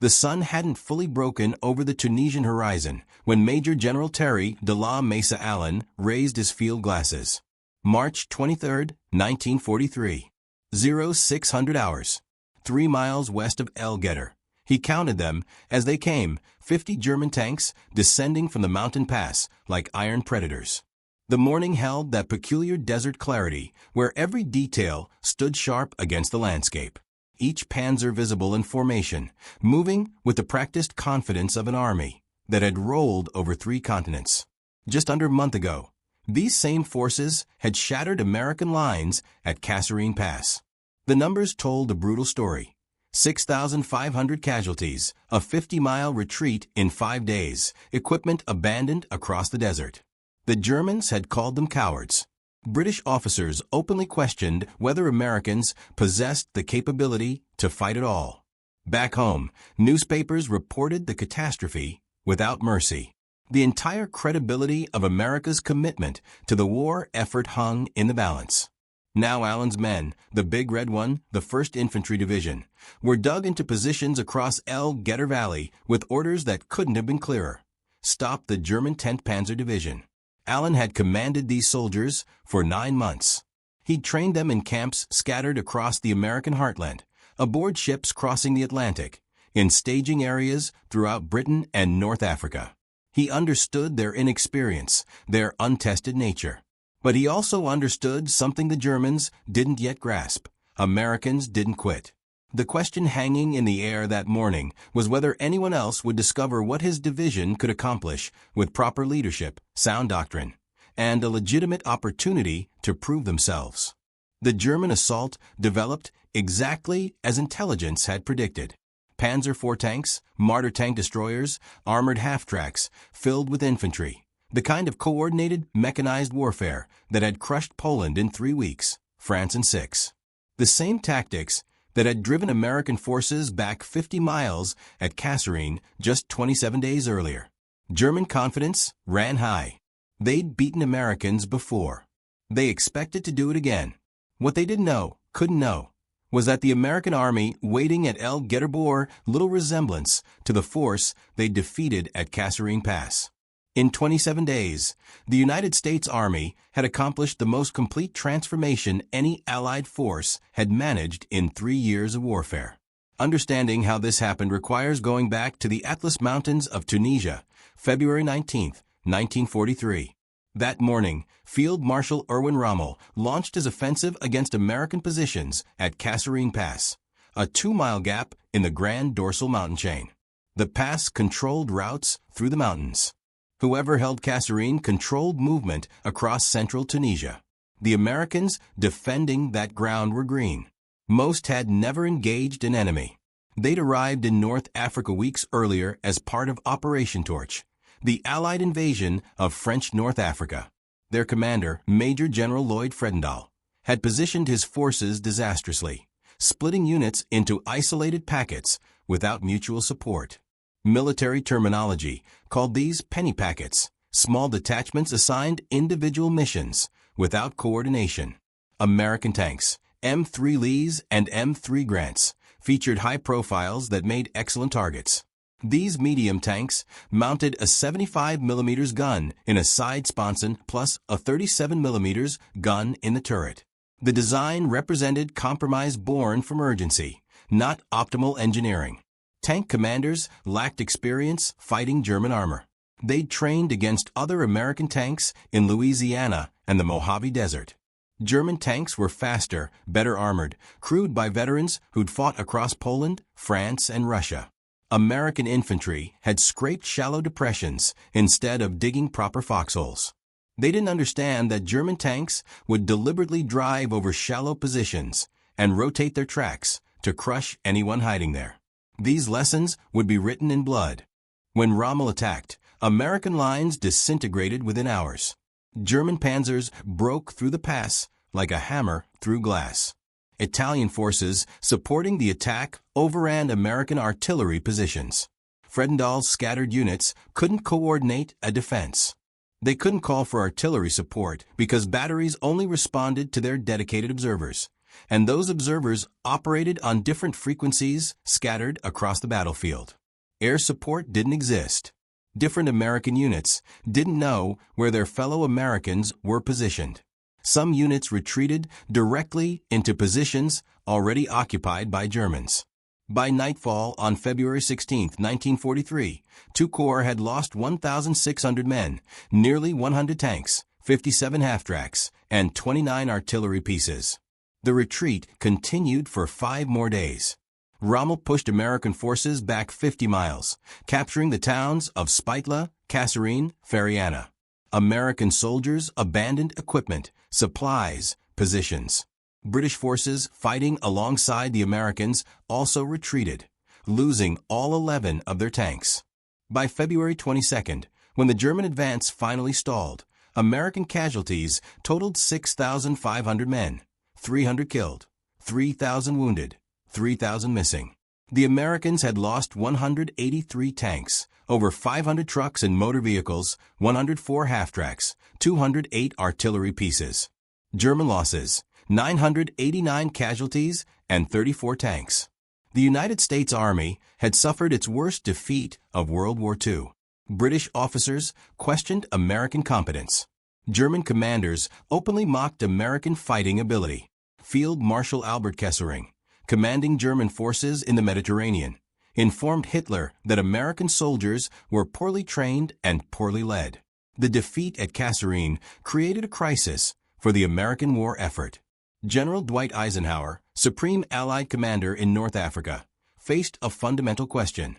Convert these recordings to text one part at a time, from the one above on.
The sun hadn't fully broken over the Tunisian horizon when Major General Terry de la Mesa Allen raised his field glasses. March 23, 1943. 0600 hours. 3 miles west of El Guettar. He counted them as they came, 50 German tanks descending from the mountain pass like iron predators. The morning held that peculiar desert clarity where every detail stood sharp against the landscape. Each panzer visible in formation, moving with the practiced confidence of an army that had rolled over 3 continents. Just under a month ago, these same forces had shattered American lines at Kasserine Pass. The numbers told a brutal story. 6,500 casualties, a 50-mile retreat in 5 days, equipment abandoned across the desert. The Germans had called them cowards. British officers openly questioned whether Americans possessed the capability to fight at all. Back home, newspapers reported the catastrophe without mercy. The entire credibility of America's commitment to the war effort hung in the balance. Now Allen's men, the Big Red One, the 1st Infantry Division, were dug into positions across El Guettar Valley with orders that couldn't have been clearer. Stop the German 10th Panzer Division. Allen had commanded these soldiers for 9 months. He'd trained them in camps scattered across the American heartland, aboard ships crossing the Atlantic, in staging areas throughout Britain and North Africa. He understood their inexperience, their untested nature. But he also understood something the Germans didn't yet grasp. Americans didn't quit. The question hanging in the air that morning was whether anyone else would discover what his division could accomplish with proper leadership, sound doctrine, and a legitimate opportunity to prove themselves. The German assault developed exactly as intelligence had predicted. Panzer IV tanks, Marder tank destroyers, armored half-tracks filled with infantry, the kind of coordinated mechanized warfare that had crushed Poland in 3 weeks, France in 6. The same tactics that had driven American forces back 50 miles at Kasserine just 27 days earlier. German confidence ran high. They'd beaten Americans before. They expected to do it again. What they didn't know, couldn't know, was that the American army waiting at El Guettar bore little resemblance to the force they defeated at Kasserine Pass. In 27 days, the United States Army had accomplished the most complete transformation any Allied force had managed in 3 years of warfare. Understanding how this happened requires going back to the Atlas Mountains of Tunisia, February 19, 1943. That morning, Field Marshal Erwin Rommel launched his offensive against American positions at Kasserine Pass, a 2-mile gap in the Grand Dorsal mountain chain. The pass controlled routes through the mountains. Whoever held Kasserine controlled movement across central Tunisia. The Americans defending that ground were green. Most had never engaged an enemy. They'd arrived in North Africa weeks earlier as part of Operation Torch, the Allied invasion of French North Africa. Their commander, Major General Lloyd Fredendall, had positioned his forces disastrously, splitting units into isolated packets without mutual support. Military terminology called these penny packets, small detachments assigned individual missions without coordination. American tanks, M3 Lees and M3 Grants, featured high profiles that made excellent targets. These medium tanks mounted a 75mm gun in a side sponson plus a 37mm gun in the turret. The design represented compromise born from urgency, not optimal engineering. Tank commanders lacked experience fighting German armor. They'd trained against other American tanks in Louisiana and the Mojave Desert. German tanks were faster, better armored, crewed by veterans who'd fought across Poland, France, and Russia. American infantry had scraped shallow depressions instead of digging proper foxholes. They didn't understand that German tanks would deliberately drive over shallow positions and rotate their tracks to crush anyone hiding there. These lessons would be written in blood. When Rommel attacked, American lines disintegrated within hours. German panzers broke through the pass like a hammer through glass. Italian forces supporting the attack overran American artillery positions. Fredendall's scattered units couldn't coordinate a defense. They couldn't call for artillery support because batteries only responded to their dedicated observers. and those observers operated on different frequencies scattered across the battlefield. Air support didn't exist. Different American units didn't know where their fellow Americans were positioned. Some units retreated directly into positions already occupied by Germans. By nightfall on February 16, 1943, two corps had lost 1,600 men, nearly 100 tanks, 57 half-tracks, and 29 artillery pieces. The retreat continued for 5 more days. Rommel pushed American forces back 50 miles, capturing the towns of Spitla, Kasserine, Fariana. American soldiers abandoned equipment, supplies, positions. British forces fighting alongside the Americans also retreated, losing all 11 of their tanks. By February 22nd, when the German advance finally stalled, American casualties totaled 6,500 men, 300 killed, 3,000 wounded, 3,000 missing. The Americans had lost 183 tanks, over 500 trucks and motor vehicles, 104 half-tracks, 208 artillery pieces. German losses: 989 casualties and 34 tanks. The United States Army had suffered its worst defeat of World War II. British officers questioned American competence. German commanders openly mocked American fighting ability. Field Marshal Albert Kasserine, commanding German forces in the Mediterranean, informed Hitler that American soldiers were poorly trained and poorly led. The defeat at Kasserine created a crisis for the American war effort. General Dwight Eisenhower, Supreme Allied Commander in North Africa, faced a fundamental question.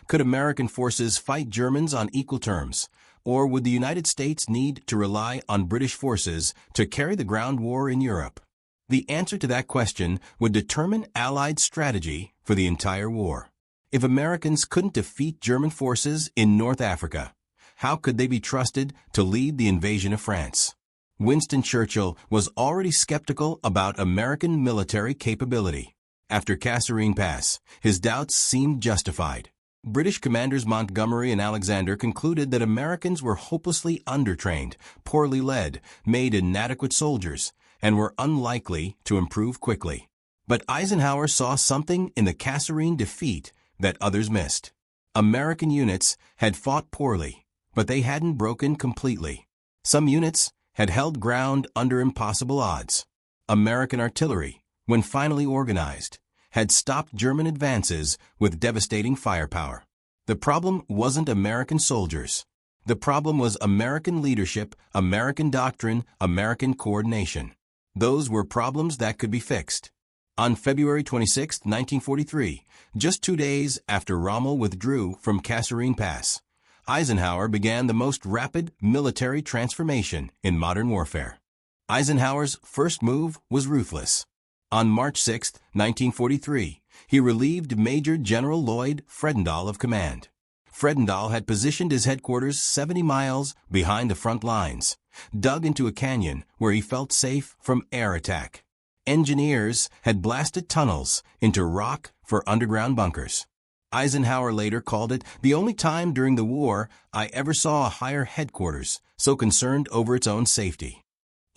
Could American forces fight Germans on equal terms, or would the United States need to rely on British forces to carry the ground war in Europe? The answer to that question would determine Allied strategy for the entire war. If Americans couldn't defeat German forces in North Africa, how could they be trusted to lead the invasion of France? Winston Churchill was already skeptical about American military capability. After Kasserine Pass, his doubts seemed justified. British commanders Montgomery and Alexander concluded that Americans were hopelessly undertrained, poorly led, made inadequate soldiers, and were unlikely to improve quickly. But Eisenhower saw something in the Kasserine defeat that others missed. American units had fought poorly, but they hadn't broken completely. Some units had held ground under impossible odds. American artillery, when finally organized, had stopped German advances with devastating firepower. The problem wasn't American soldiers. The problem was American leadership, American doctrine, American coordination. Those were problems that could be fixed. On February 26, 1943, just 2 days after Rommel withdrew from Kasserine Pass, Eisenhower began the most rapid military transformation in modern warfare. Eisenhower's first move was ruthless. On March 6, 1943, he relieved Major General Lloyd Fredendall of command. Fredendall had positioned his headquarters 70 miles behind the front lines, dug into a canyon where he felt safe from air attack. Engineers had blasted tunnels into rock for underground bunkers. Eisenhower later called it the only time during the war I ever saw a higher headquarters so concerned over its own safety.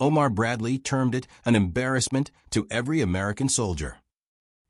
Omar Bradley termed it an embarrassment to every American soldier.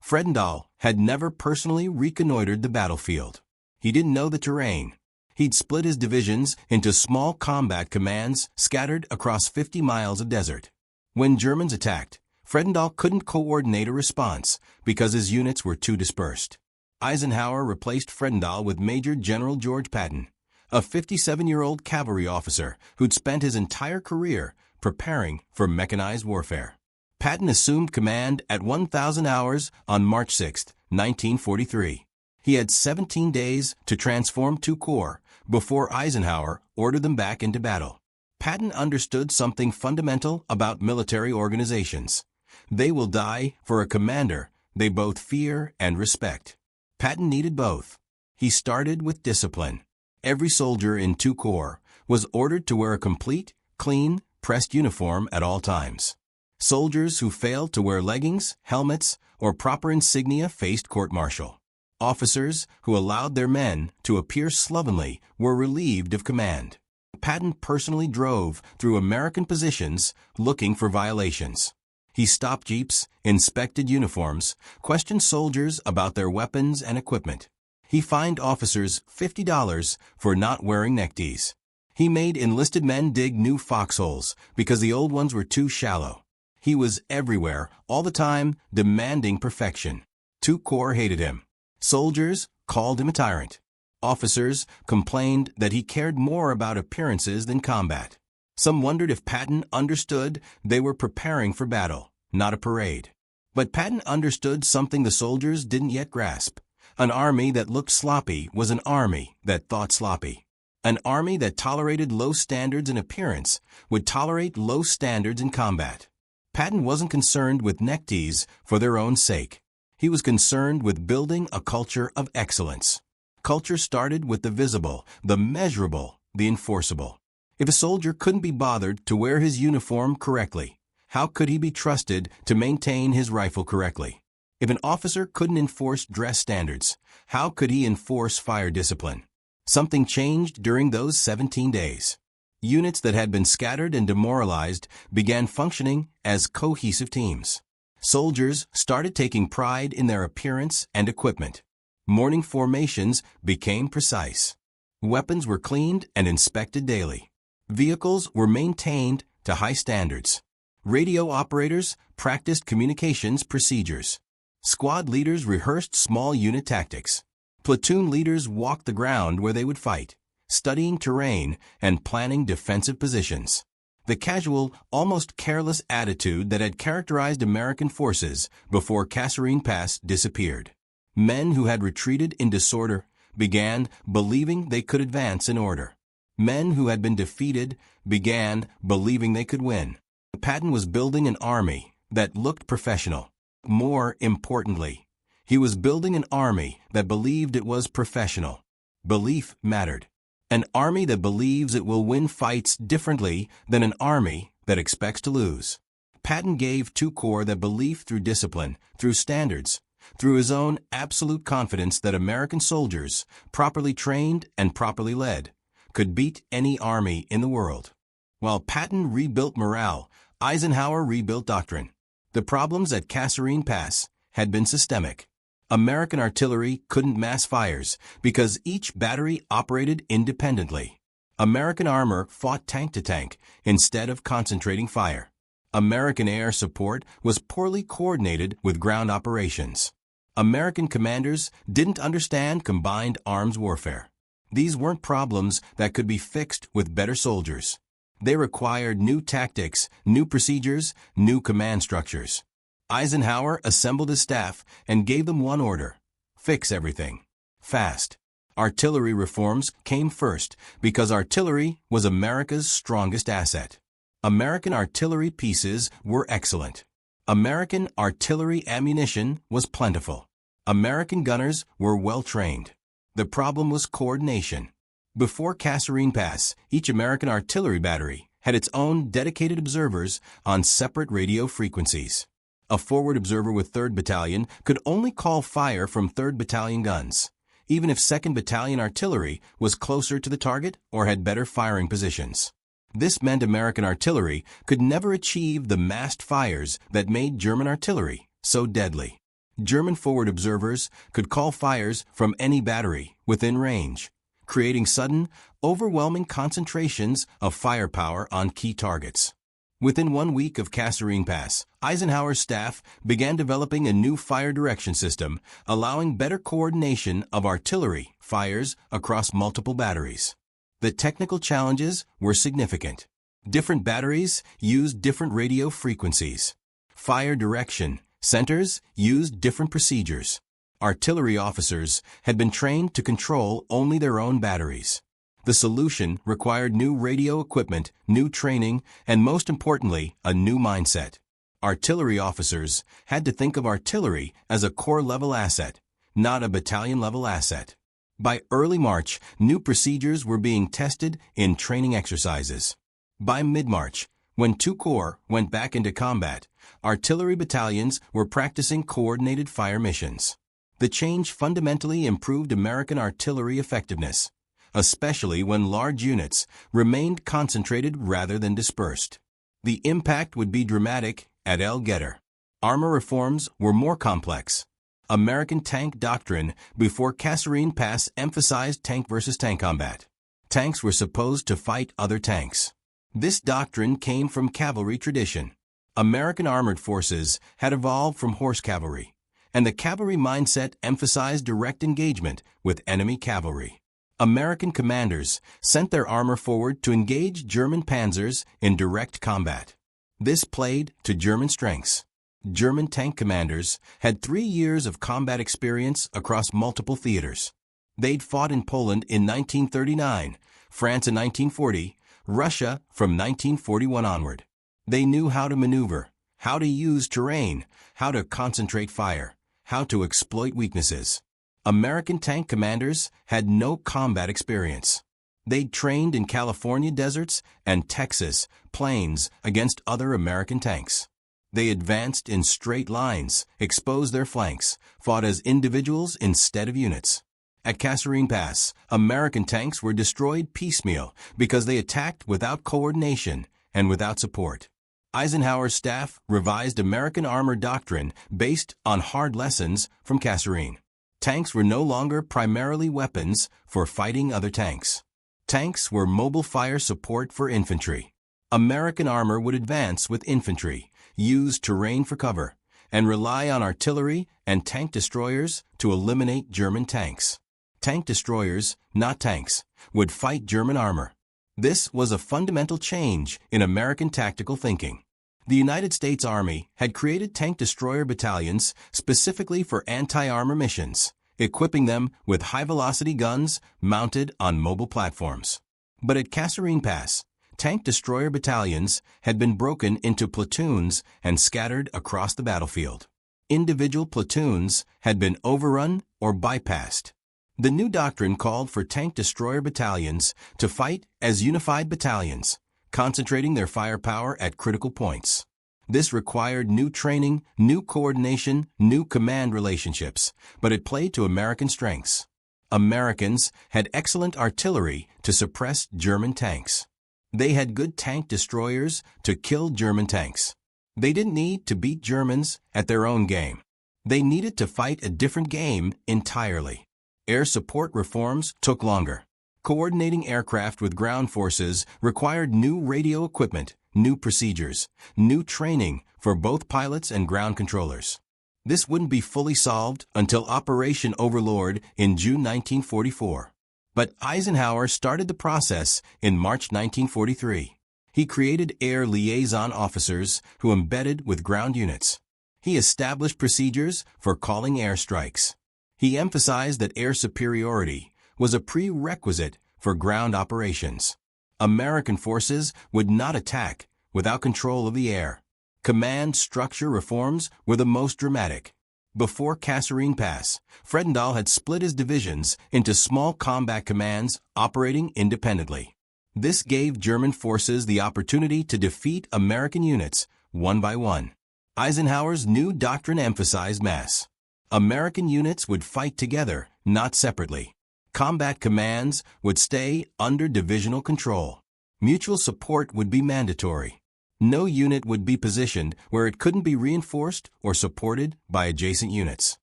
Fredendall had never personally reconnoitered the battlefield. He didn't know the terrain. He'd split his divisions into small combat commands scattered across 50 miles of desert. When Germans attacked, Fredendall couldn't coordinate a response because his units were too dispersed. Eisenhower replaced Fredendall with Major General George Patton, a 57-year-old cavalry officer who'd spent his entire career preparing for mechanized warfare. Patton assumed command at 1,000 hours on March 6, 1943. He had 17 days to transform two corps before Eisenhower ordered them back into battle. Patton understood something fundamental about military organizations. They will die for a commander they both fear and respect. Patton needed both. He started with discipline. Every soldier in two corps was ordered to wear a complete, clean, pressed uniform at all times. Soldiers who failed to wear leggings, helmets, or proper insignia faced court-martial. Officers who allowed their men to appear slovenly were relieved of command. Patton personally drove through American positions looking for violations. He stopped jeeps, inspected uniforms, questioned soldiers about their weapons and equipment. He fined officers $50 for not wearing neckties. He made enlisted men dig new foxholes because the old ones were too shallow. He was everywhere, all the time, demanding perfection. Two corps hated him. Soldiers called him a tyrant. Officers complained that he cared more about appearances than combat. Some wondered if Patton understood they were preparing for battle, not a parade. But Patton understood something the soldiers didn't yet grasp. An army that looked sloppy was an army that thought sloppy. An army that tolerated low standards in appearance would tolerate low standards in combat. Patton wasn't concerned with neckties for their own sake. He was concerned with building a culture of excellence. Culture started with the visible, the measurable, the enforceable. If a soldier couldn't be bothered to wear his uniform correctly, how could he be trusted to maintain his rifle correctly? If an officer couldn't enforce dress standards, how could he enforce fire discipline? Something changed during those 17 days. Units that had been scattered and demoralized began functioning as cohesive teams. Soldiers started taking pride in their appearance and equipment. Morning formations became precise. Weapons were cleaned and inspected daily. Vehicles were maintained to high standards. Radio operators practiced communications procedures. Squad leaders rehearsed small unit tactics. Platoon leaders walked the ground where they would fight, studying terrain and planning defensive positions. The casual, almost careless attitude that had characterized American forces before Kasserine Pass disappeared. Men who had retreated in disorder began believing they could advance in order. Men who had been defeated began believing they could win. Patton was building an army that looked professional. More importantly, he was building an army that believed it was professional. Belief mattered. An army that believes it will win fights differently than an army that expects to lose. Patton gave two corps that belief through discipline, through standards, through his own absolute confidence that American soldiers, properly trained and properly led, could beat any army in the world. While Patton rebuilt morale, Eisenhower rebuilt doctrine. The problems at Kasserine Pass had been systemic. American artillery couldn't mass fires because each battery operated independently. American armor fought tank to tank instead of concentrating fire. American air support was poorly coordinated with ground operations. American commanders didn't understand combined arms warfare. These weren't problems that could be fixed with better soldiers. They required new tactics, new procedures, new command structures. Eisenhower assembled his staff and gave them one order: fix everything. Fast. Artillery reforms came first because artillery was America's strongest asset. American artillery pieces were excellent. American artillery ammunition was plentiful. American gunners were well trained. The problem was coordination. Before Kasserine Pass, each American artillery battery had its own dedicated observers on separate radio frequencies. A forward observer with 3rd Battalion could only call fire from 3rd Battalion guns, even if 2nd Battalion artillery was closer to the target or had better firing positions. This meant American artillery could never achieve the massed fires that made German artillery so deadly. German forward observers could call fires from any battery within range, creating sudden, overwhelming concentrations of firepower on key targets. Within 1 week of Kasserine Pass, Eisenhower's staff began developing a new fire direction system, allowing better coordination of artillery fires across multiple batteries. The technical challenges were significant. Different batteries used different radio frequencies. Fire direction centers used different procedures. Artillery officers had been trained to control only their own batteries. The solution required new radio equipment, new training, and most importantly, a new mindset. Artillery officers had to think of artillery as a corps-level asset, not a battalion-level asset. By early March, new procedures were being tested in training exercises. By mid-March, when two corps went back into combat, artillery battalions were practicing coordinated fire missions. The change fundamentally improved American artillery effectiveness, especially when large units remained concentrated rather than dispersed. The impact would be dramatic at El Guettar. Armor reforms were more complex. American tank doctrine before Kasserine Pass emphasized tank versus tank combat. Tanks were supposed to fight other tanks. This doctrine came from cavalry tradition. American armored forces had evolved from horse cavalry, and the cavalry mindset emphasized direct engagement with enemy cavalry. American commanders sent their armor forward to engage German panzers in direct combat. This played to German strengths. German tank commanders had 3 years of combat experience across multiple theaters. They'd fought in Poland in 1939, France in 1940, Russia from 1941 onward. They knew how to maneuver, how to use terrain, how to concentrate fire, how to exploit weaknesses. American tank commanders had no combat experience. They'd trained in California deserts and Texas plains against other American tanks. They advanced in straight lines, exposed their flanks, fought as individuals instead of units. At Kasserine Pass, American tanks were destroyed piecemeal because they attacked without coordination and without support. Eisenhower's staff revised American armor doctrine based on hard lessons from Kasserine. Tanks were no longer primarily weapons for fighting other tanks. Tanks were mobile fire support for infantry. American armor would advance with infantry, use terrain for cover, and rely on artillery and tank destroyers to eliminate German tanks. Tank destroyers, not tanks, would fight German armor. This was a fundamental change in American tactical thinking. The United States Army had created tank destroyer battalions specifically for anti-armor missions, equipping them with high-velocity guns mounted on mobile platforms. But at Kasserine Pass, tank destroyer battalions had been broken into platoons and scattered across the battlefield. Individual platoons had been overrun or bypassed. The new doctrine called for tank destroyer battalions to fight as unified battalions, concentrating their firepower at critical points. This required new training, new coordination, new command relationships, but it played to American strengths. Americans had excellent artillery to suppress German tanks. They had good tank destroyers to kill German tanks. They didn't need to beat Germans at their own game. They needed to fight a different game entirely. Air support reforms took longer. Coordinating aircraft with ground forces required new radio equipment, new procedures, new training for both pilots and ground controllers. This wouldn't be fully solved until Operation Overlord in June 1944. But Eisenhower started the process in March 1943. He created air liaison officers who embedded with ground units. He established procedures for calling airstrikes. He emphasized that air superiority was a prerequisite for ground operations. American forces would not attack without control of the air. Command structure reforms were the most dramatic. Before Kasserine Pass, Fredendall had split his divisions into small combat commands operating independently. This gave German forces the opportunity to defeat American units one by one. Eisenhower's new doctrine emphasized mass. American units would fight together, not separately. Combat commands would stay under divisional control. Mutual support would be mandatory. No unit would be positioned where it couldn't be reinforced or supported by adjacent units.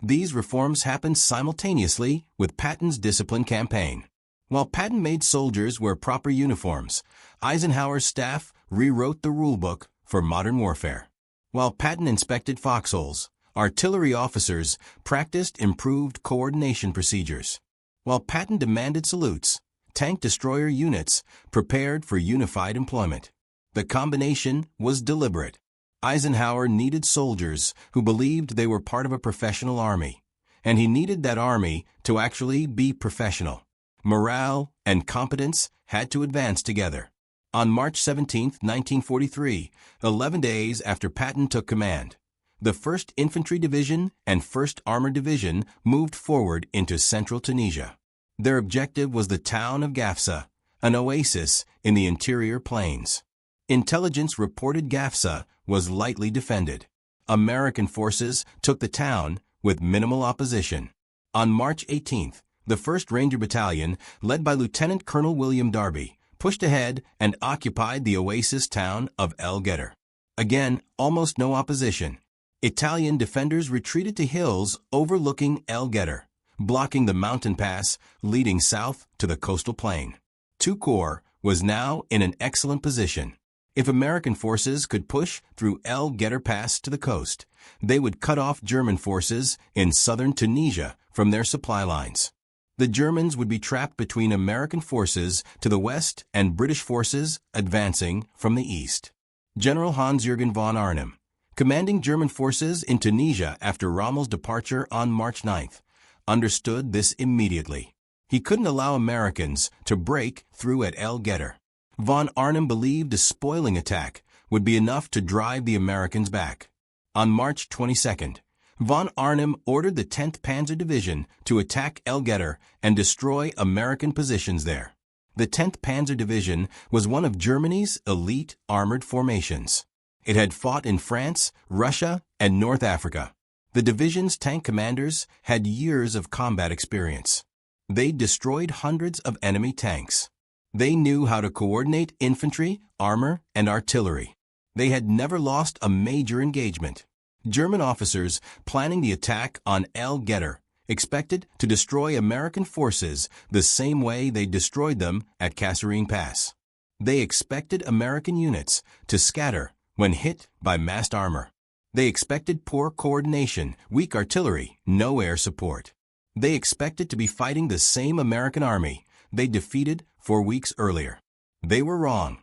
These reforms happened simultaneously with Patton's discipline campaign. While Patton made soldiers wear proper uniforms, Eisenhower's staff rewrote the rulebook for modern warfare. While Patton inspected foxholes, artillery officers practiced improved coordination procedures. While Patton demanded salutes, tank destroyer units prepared for unified employment. The combination was deliberate. Eisenhower needed soldiers who believed they were part of a professional army, and he needed that army to actually be professional. Morale and competence had to advance together. On March 17, 1943, 11 days after Patton took command, the 1st Infantry Division and 1st Armored Division moved forward into central Tunisia. Their objective was the town of Gafsa, an oasis in the interior plains. Intelligence reported Gafsa was lightly defended. American forces took the town with minimal opposition. On March 18th, the 1st Ranger Battalion, led by Lieutenant Colonel William Darby, pushed ahead and occupied the oasis town of El Guettar. Again, almost no opposition. Italian defenders retreated to hills overlooking El Guettar, blocking the mountain pass leading south to the coastal plain. II Corps was now in an excellent position. If American forces could push through El Guettar Pass to the coast, they would cut off German forces in southern Tunisia from their supply lines. The Germans would be trapped between American forces to the west and British forces advancing from the east. General Hans-Jürgen von Arnim, commanding German forces in Tunisia after Rommel's departure on March 9th, understood this immediately. He couldn't allow Americans to break through at El Guettar. Von Arnim believed a spoiling attack would be enough to drive the Americans back. On March 22nd, von Arnim ordered the 10th Panzer Division to attack El Guettar and destroy American positions there. The 10th Panzer Division was one of Germany's elite armored formations. It had fought in France, Russia, and North Africa. The division's tank commanders had years of combat experience. They destroyed hundreds of enemy tanks. They knew how to coordinate infantry, armor, and artillery. They had never lost a major engagement. German officers planning the attack on El Guettar expected to destroy American forces the same way they destroyed them at Kasserine Pass. They expected American units to scatter when hit by massed armor. They expected poor coordination, weak artillery, no air support. They expected to be fighting the same American army they defeated 4 weeks earlier. They were wrong.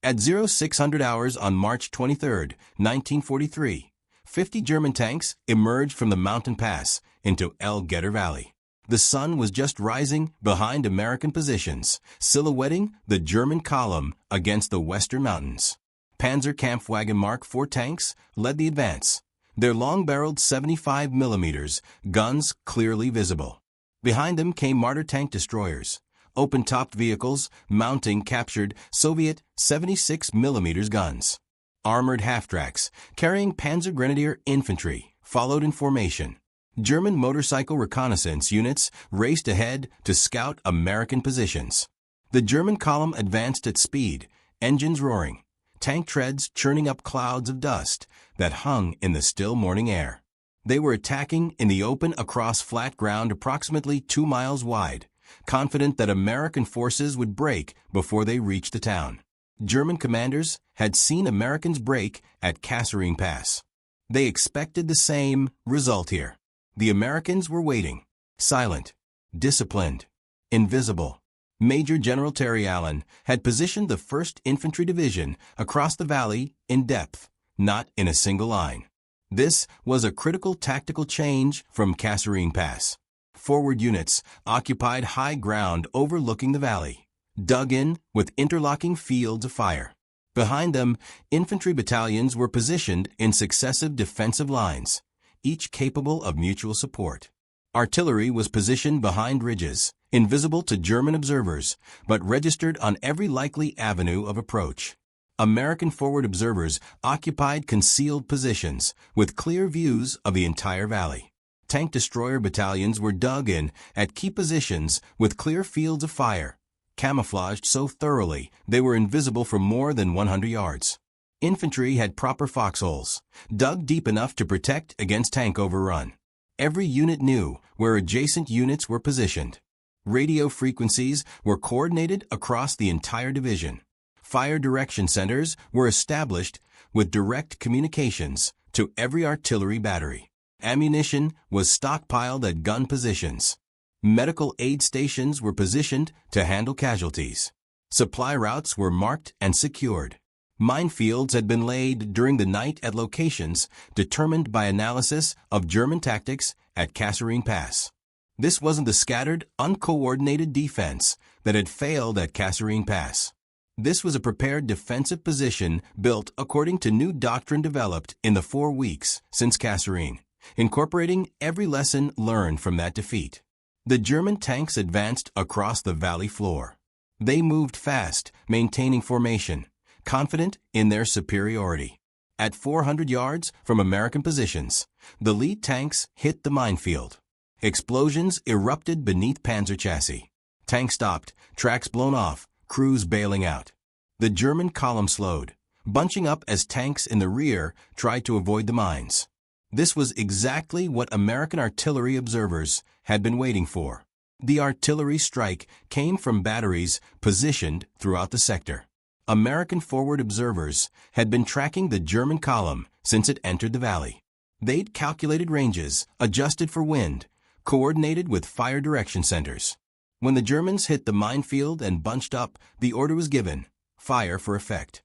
At 0600 hours on March 23, 1943, 50 German tanks emerged from the mountain pass into El Guettar Valley. The sun was just rising behind American positions, silhouetting the German column against the western mountains. Panzer Kampfwagen Mark IV tanks led the advance, their long-barreled 75 mm guns clearly visible. Behind them came Marder tank destroyers, open-topped vehicles mounting captured Soviet 76 mm guns. Armored half-tracks carrying Panzer Grenadier infantry followed in formation. German motorcycle reconnaissance units raced ahead to scout American positions. The German column advanced at speed, engines roaring, tank treads churning up clouds of dust that hung in the still morning air. They were attacking in the open across flat ground approximately 2 miles wide, confident that American forces would break before they reached the town. German commanders had seen Americans break at Kasserine Pass. They expected the same result here. The Americans were waiting, silent, disciplined, invisible. Major General Terry Allen had positioned the 1st Infantry Division across the valley in depth, not in a single line. This was a critical tactical change from Kasserine Pass. Forward units occupied high ground overlooking the valley, dug in with interlocking fields of fire. Behind them, infantry battalions were positioned in successive defensive lines, each capable of mutual support. Artillery was positioned behind ridges, invisible to German observers, but registered on every likely avenue of approach. American forward observers occupied concealed positions with clear views of the entire valley. Tank destroyer battalions were dug in at key positions with clear fields of fire, camouflaged so thoroughly they were invisible for more than 100 yards. Infantry had proper foxholes, dug deep enough to protect against tank overrun. Every unit knew where adjacent units were positioned. Radio frequencies were coordinated across the entire division. Fire direction centers were established with direct communications to every artillery battery. Ammunition was stockpiled at gun positions. Medical aid stations were positioned to handle casualties. Supply routes were marked and secured. Minefields had been laid during the night at locations determined by analysis of German tactics at Kasserine Pass. This wasn't the scattered, uncoordinated defense that had failed at Kasserine Pass. This was a prepared defensive position built according to new doctrine developed in the 4 weeks since Kasserine, incorporating every lesson learned from that defeat. The German tanks advanced across the valley floor. They moved fast, maintaining formation, confident in their superiority. At 400 yards from American positions, the lead tanks hit the minefield. Explosions erupted beneath Panzer chassis. Tanks stopped, tracks blown off, crews bailing out. The German column slowed, bunching up as tanks in the rear tried to avoid the mines. This was exactly what American artillery observers had been waiting for. The artillery strike came from batteries positioned throughout the sector. American forward observers had been tracking the German column since it entered the valley. They'd calculated ranges, adjusted for wind, coordinated with fire direction centers. When the Germans hit the minefield and bunched up, the order was given: fire for effect.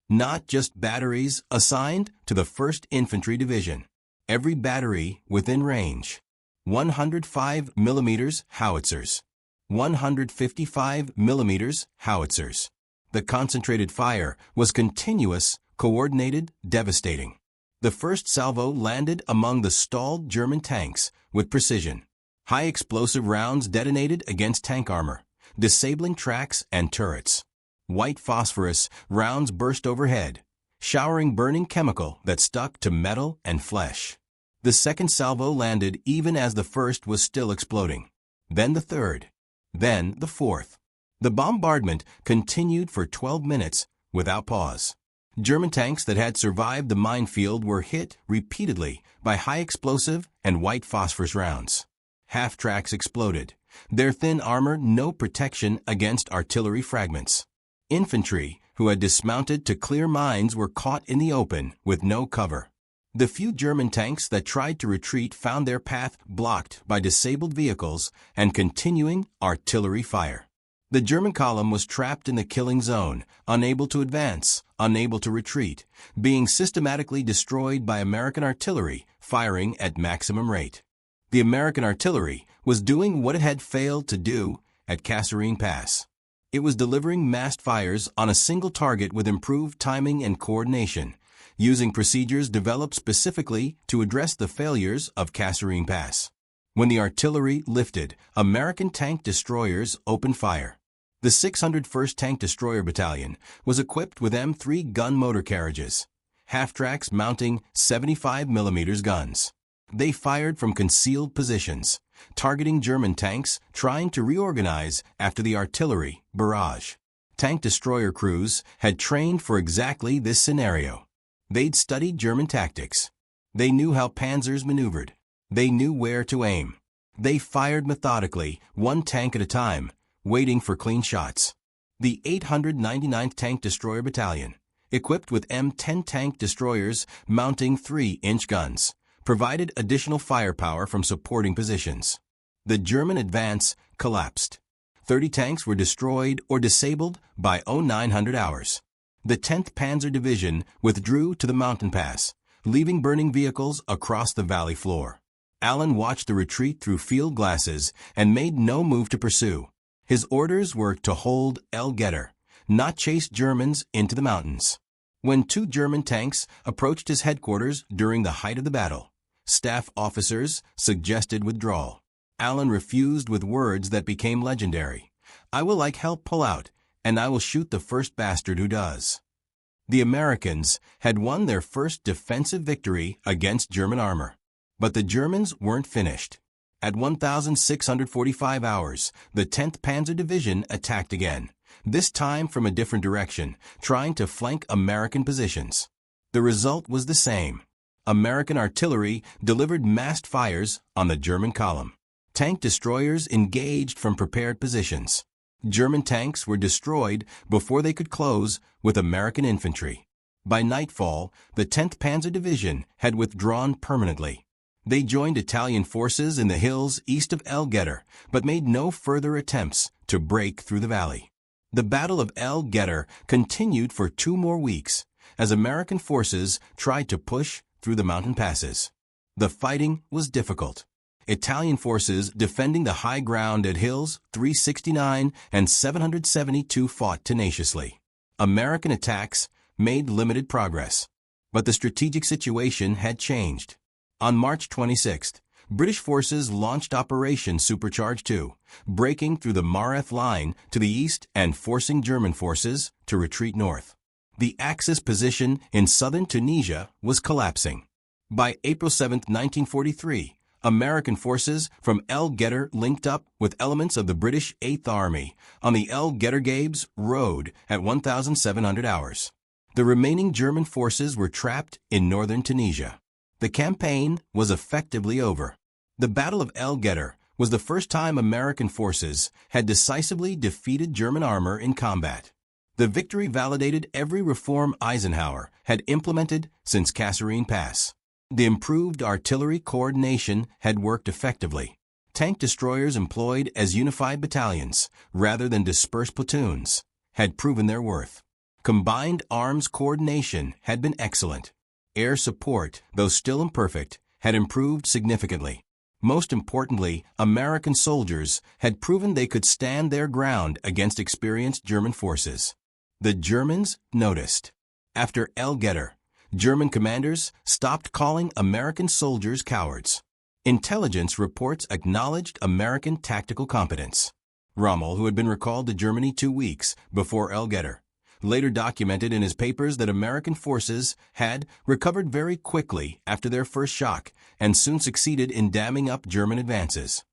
Not just batteries assigned to the 1st Infantry Division. Every battery within range. 105 mm howitzers. 155 mm howitzers. The concentrated fire was continuous, coordinated, devastating. The first salvo landed among the stalled German tanks with precision. High explosive rounds detonated against tank armor, disabling tracks and turrets. White phosphorus rounds burst overhead, showering burning chemical that stuck to metal and flesh. The second salvo landed even as the first was still exploding. Then the third. Then the fourth. The bombardment continued for 12 minutes without pause. German tanks that had survived the minefield were hit repeatedly by high explosive and white phosphorus rounds. Half-tracks exploded, their thin armor no protection against artillery fragments. Infantry who had dismounted to clear mines were caught in the open with no cover. The few German tanks that tried to retreat found their path blocked by disabled vehicles and continuing artillery fire. The German column was trapped in the killing zone, unable to advance, unable to retreat, being systematically destroyed by American artillery firing at maximum rate. The American artillery was doing what it had failed to do at Kasserine Pass. It was delivering massed fires on a single target with improved timing and coordination, using procedures developed specifically to address the failures of Kasserine Pass. When the artillery lifted, American tank destroyers opened fire. The 601st Tank Destroyer Battalion was equipped with M3 gun motor carriages, half-tracks mounting 75 mm guns. They fired from concealed positions, targeting German tanks trying to reorganize after the artillery barrage. Tank destroyer crews had trained for exactly this scenario. They'd studied German tactics. They knew how panzers maneuvered. They knew where to aim. They fired methodically, one tank at a time, waiting for clean shots. The 899th Tank Destroyer Battalion, equipped with M10 tank destroyers mounting 3-inch guns, provided additional firepower from supporting positions. The German advance collapsed. 30 tanks were destroyed or disabled by 0900 hours. The 10th Panzer Division withdrew to the mountain pass, leaving burning vehicles across the valley floor. Allen watched the retreat through field glasses and made no move to pursue. His orders were to hold Guettar, not chase Germans into the mountains. When 2 German tanks approached his headquarters during the height of the battle, staff officers suggested withdrawal. Allen refused with words that became legendary. "I will like help pull out, and I will shoot the first bastard who does." The Americans had won their first defensive victory against German armor. But the Germans weren't finished. At 1,645 hours, the 10th Panzer Division attacked again, this time from a different direction, trying to flank American positions. The result was the same. American artillery delivered massed fires on the German column. Tank destroyers engaged from prepared positions. German tanks were destroyed before they could close with American infantry. By nightfall, the 10th Panzer Division had withdrawn permanently. They joined Italian forces in the hills east of Guettar, but made no further attempts to break through the valley. The Battle of Guettar continued for 2 more weeks as American forces tried to push through the mountain passes. The fighting was difficult. Italian forces defending the high ground at hills 369 and 772 fought tenaciously. American attacks made limited progress, but the strategic situation had changed. On March 26, British forces launched Operation Supercharge 2, breaking through the Mareth line to the east and forcing German forces to retreat north. The Axis position in southern Tunisia was collapsing. By April 7, 1943, American forces from Guettar linked up with elements of the British 8th Army on the Guettar Gabes Road at 1,700 hours. The remaining German forces were trapped in northern Tunisia. The campaign was effectively over. The Battle of El Guettar was the first time American forces had decisively defeated German armor in combat. The victory validated every reform Eisenhower had implemented since Kasserine Pass. The improved artillery coordination had worked effectively. Tank destroyers employed as unified battalions, rather than dispersed platoons, had proven their worth. Combined arms coordination had been excellent. Air support, though still imperfect, had improved significantly. Most importantly, American soldiers had proven they could stand their ground against experienced German forces. The Germans noticed. After El Guettar, German commanders stopped calling American soldiers cowards. Intelligence reports acknowledged American tactical competence. Rommel, who had been recalled to Germany 2 weeks before El Guettar, later documented in his papers that American forces had recovered very quickly after their first shock and soon succeeded in damming up German advances.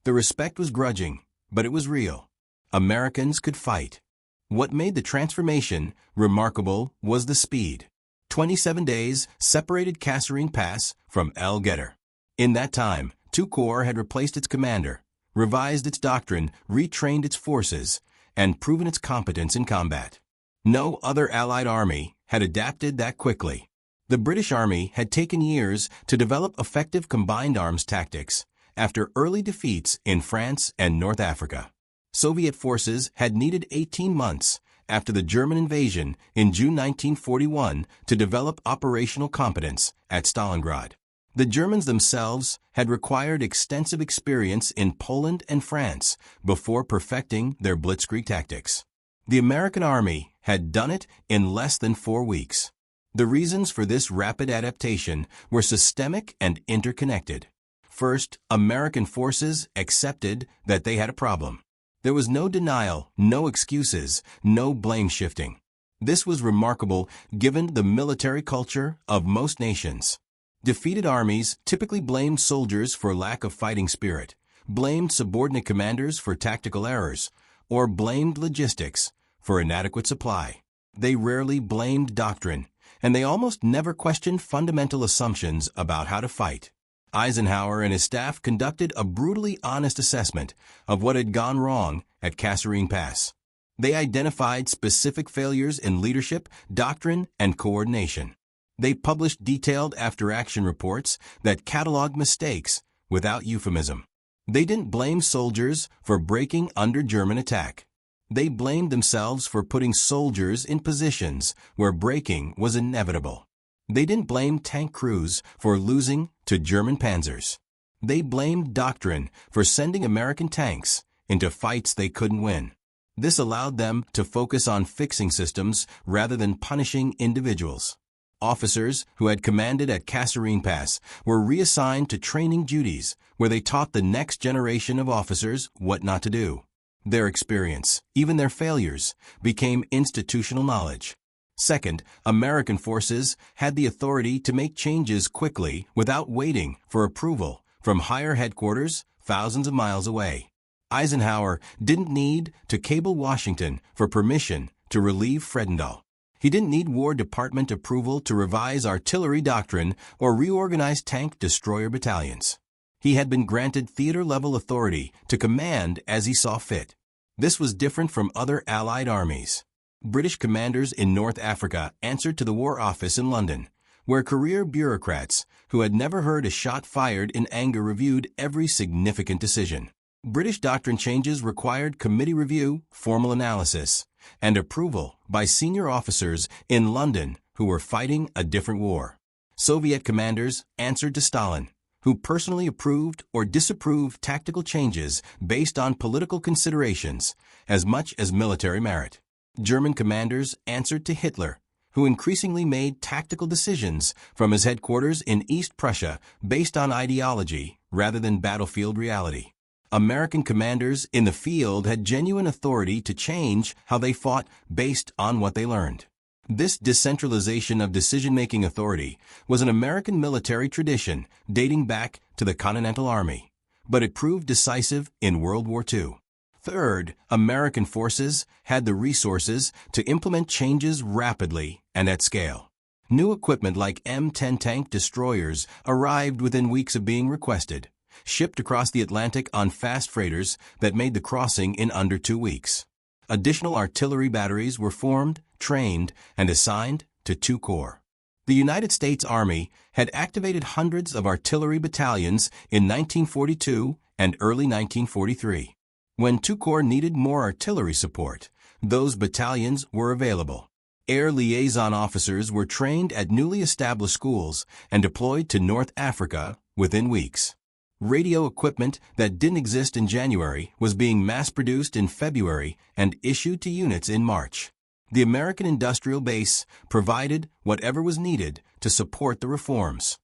The respect was grudging, but it was real. Americans could fight. What made the transformation remarkable was the speed. 27 days separated Kasserine Pass from El Guettar. In that time, 2 corps had replaced its commander, revised its doctrine, retrained its forces, and proven its competence in combat. No other Allied army had adapted that quickly. The British Army had taken years to develop effective combined arms tactics after early defeats in France and North Africa. Soviet forces had needed 18 months after the German invasion in June 1941 to develop operational competence at Stalingrad. The Germans themselves had required extensive experience in Poland and France before perfecting their blitzkrieg tactics. The American Army had done it in less than 4 weeks. The reasons for this rapid adaptation were systemic and interconnected. First, American forces accepted that they had a problem. There was no denial, no excuses, no blame shifting. This was remarkable given the military culture of most nations. Defeated armies typically blamed soldiers for lack of fighting spirit, blamed subordinate commanders for tactical errors, or blamed logistics for inadequate supply. They rarely blamed doctrine, and they almost never questioned fundamental assumptions about how to fight. Eisenhower and his staff conducted a brutally honest assessment of what had gone wrong at Kasserine Pass. They identified specific failures in leadership, doctrine, and coordination. They published detailed after-action reports that cataloged mistakes without euphemism. They didn't blame soldiers for breaking under German attack. They blamed themselves for putting soldiers in positions where breaking was inevitable. They didn't blame tank crews for losing to German panzers. They blamed doctrine for sending American tanks into fights they couldn't win. This allowed them to focus on fixing systems rather than punishing individuals. Officers who had commanded at Kasserine Pass were reassigned to training duties where they taught the next generation of officers what not to do. Their experience, even their failures, became institutional knowledge. Second, American forces had the authority to make changes quickly without waiting for approval from higher headquarters thousands of miles away. Eisenhower didn't need to cable Washington for permission to relieve Fredendall. He didn't need War Department approval to revise artillery doctrine or reorganize tank destroyer battalions. He had been granted theater-level authority to command as he saw fit. This was different from other Allied armies. British commanders in North Africa answered to the War Office in London, where career bureaucrats who had never heard a shot fired in anger reviewed every significant decision. British doctrine changes required committee review, formal analysis, and approval by senior officers in London who were fighting a different war. Soviet commanders answered to Stalin, who personally approved or disapproved tactical changes based on political considerations as much as military merit. German commanders answered to Hitler, who increasingly made tactical decisions from his headquarters in East Prussia based on ideology rather than battlefield reality. American commanders in the field had genuine authority to change how they fought based on what they learned. This decentralization of decision-making authority was an American military tradition dating back to the Continental Army, but it proved decisive in World War II. Third, American forces had the resources to implement changes rapidly and at scale. New equipment like M10 tank destroyers arrived within weeks of being requested, shipped across the Atlantic on fast freighters that made the crossing in under 2 weeks. Additional artillery batteries were formed, trained, and assigned to 2 corps. The United States Army had activated hundreds of artillery battalions in 1942 and early 1943. When 2 corps needed more artillery support, those battalions were available. Air liaison officers were trained at newly established schools and deployed to North Africa within weeks. Radio equipment that didn't exist in January was being mass-produced in February and issued to units in March. The American industrial base provided whatever was needed to support the reforms.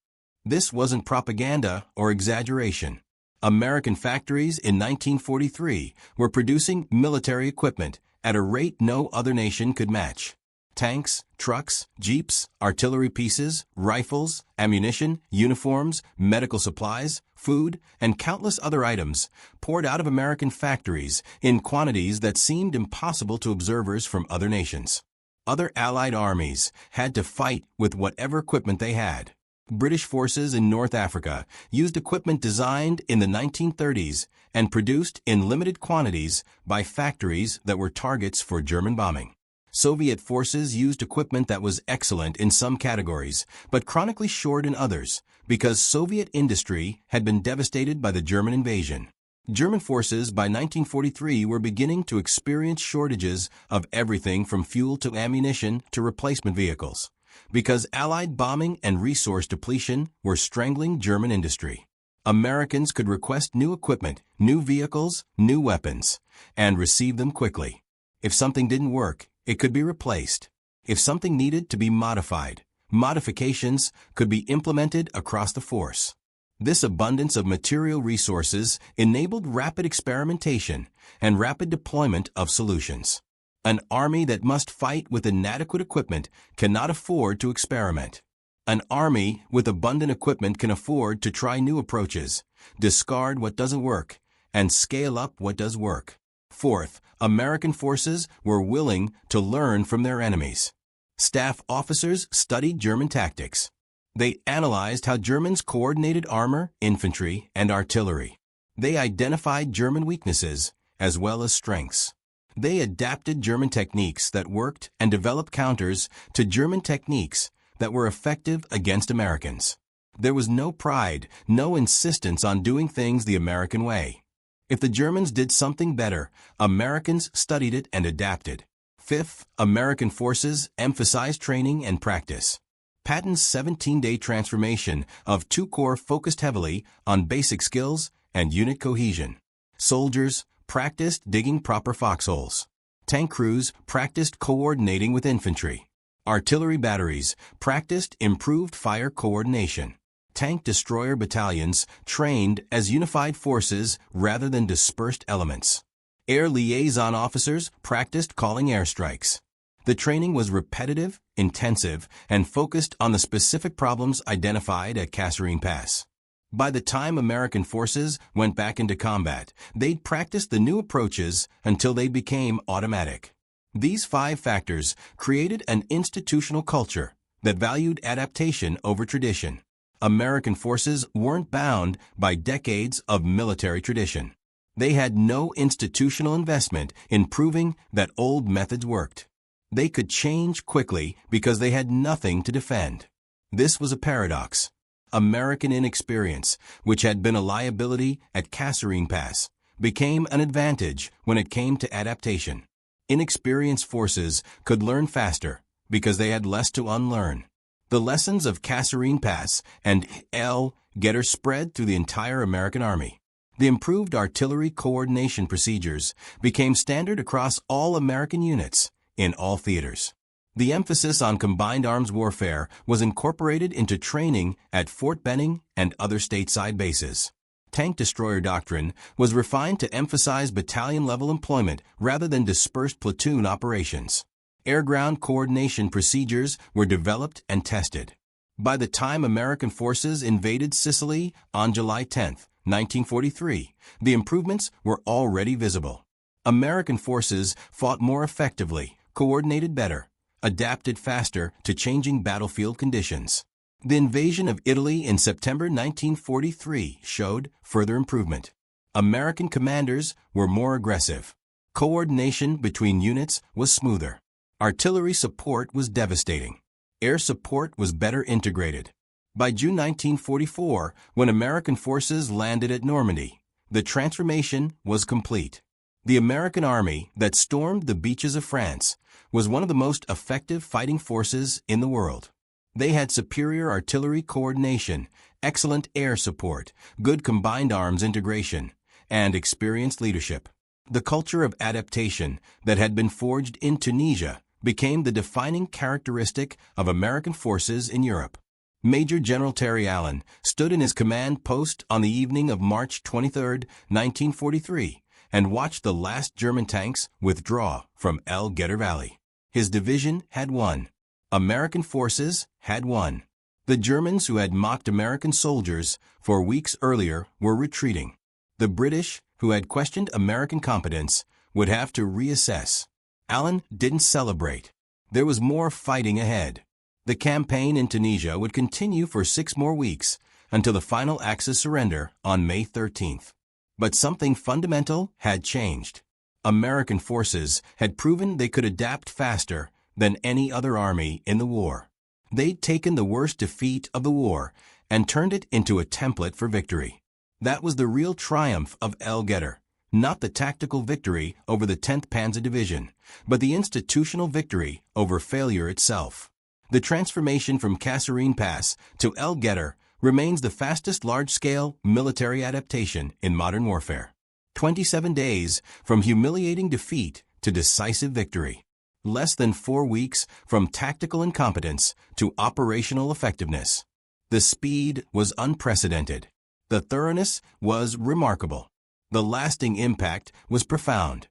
This wasn't propaganda or exaggeration. American factories in 1943 were producing military equipment at a rate no other nation could match. Tanks, trucks, jeeps, artillery pieces, rifles, ammunition, uniforms, medical supplies, food, and countless other items poured out of American factories in quantities that seemed impossible to observers from other nations. Other Allied armies had to fight with whatever equipment they had. British forces in North Africa used equipment designed in the 1930s and produced in limited quantities by factories that were targets for German bombing. Soviet forces used equipment that was excellent in some categories, but chronically short in others, because Soviet industry had been devastated by the German invasion. German forces by 1943 were beginning to experience shortages of everything from fuel to ammunition to replacement vehicles, because Allied bombing and resource depletion were strangling German industry. Americans could request new equipment, new vehicles, new weapons, and receive them quickly. If something didn't work, it could be replaced. If something needed to be modified, modifications could be implemented across the force. This abundance of material resources enabled rapid experimentation and rapid deployment of solutions. An army that must fight with inadequate equipment cannot afford to experiment. An army with abundant equipment can afford to try new approaches, discard what doesn't work, and scale up what does work. Fourth, American forces were willing to learn from their enemies. Staff officers studied German tactics. They analyzed how Germans coordinated armor, infantry, and artillery. They identified German weaknesses as well as strengths. They adapted German techniques that worked and developed counters to German techniques that were effective against Americans. There was no pride, no insistence on doing things the American way. If the Germans did something better, Americans studied it and adapted. Fifth, American forces emphasized training and practice. Patton's 17-day transformation of 2 corps focused heavily on basic skills and unit cohesion. Soldiers practiced digging proper foxholes. Tank crews practiced coordinating with infantry. Artillery batteries practiced improved fire coordination. Tank destroyer battalions trained as unified forces rather than dispersed elements. Air liaison officers practiced calling airstrikes. The training was repetitive, intensive, and focused on the specific problems identified at Kasserine Pass. By the time American forces went back into combat, they'd practiced the new approaches until they became automatic. These 5 factors created an institutional culture that valued adaptation over tradition. American forces weren't bound by decades of military tradition. They had no institutional investment in proving that old methods worked. They could change quickly because they had nothing to defend. This was a paradox. American inexperience, which had been a liability at Kasserine Pass, became an advantage when it came to adaptation. Inexperienced forces could learn faster because they had less to unlearn. The lessons of Kasserine Pass and Guettar spread through the entire American Army. The improved artillery coordination procedures became standard across all American units in all theaters. The emphasis on combined arms warfare was incorporated into training at Fort Benning and other stateside bases. Tank destroyer doctrine was refined to emphasize battalion-level employment rather than dispersed platoon operations. Air-ground coordination procedures were developed and tested. By the time American forces invaded Sicily on July 10, 1943, the improvements were already visible. American forces fought more effectively, coordinated better, adapted faster to changing battlefield conditions. The invasion of Italy in September 1943 showed further improvement. American commanders were more aggressive. Coordination between units was smoother. Artillery support was devastating. Air support was better integrated. By June 1944, when American forces landed at Normandy, the transformation was complete. The American army that stormed the beaches of France was one of the most effective fighting forces in the world. They had superior artillery coordination, excellent air support, good combined arms integration, and experienced leadership. The culture of adaptation that had been forged in Tunisia became the defining characteristic of American forces in Europe. Major General Terry Allen stood in his command post on the evening of March 23, 1943, and watched the last German tanks withdraw from El Guettar Valley. His division had won. American forces had won. The Germans who had mocked American soldiers for weeks earlier were retreating. The British, who had questioned American competence, would have to reassess. Allen didn't celebrate. There was more fighting ahead. The campaign in Tunisia would continue for 6 more weeks until the final Axis surrender on May 13th. But something fundamental had changed. American forces had proven they could adapt faster than any other army in the war. They'd taken the worst defeat of the war and turned it into a template for victory. That was the real triumph of El Guettar, not the tactical victory over the 10th Panzer Division, but the institutional victory over failure itself. The transformation from Kasserine Pass to El Guettar remains the fastest large-scale military adaptation in modern warfare. 27 days from humiliating defeat to decisive victory. Less than 4 weeks from tactical incompetence to operational effectiveness. The speed was unprecedented. The thoroughness was remarkable. The lasting impact was profound.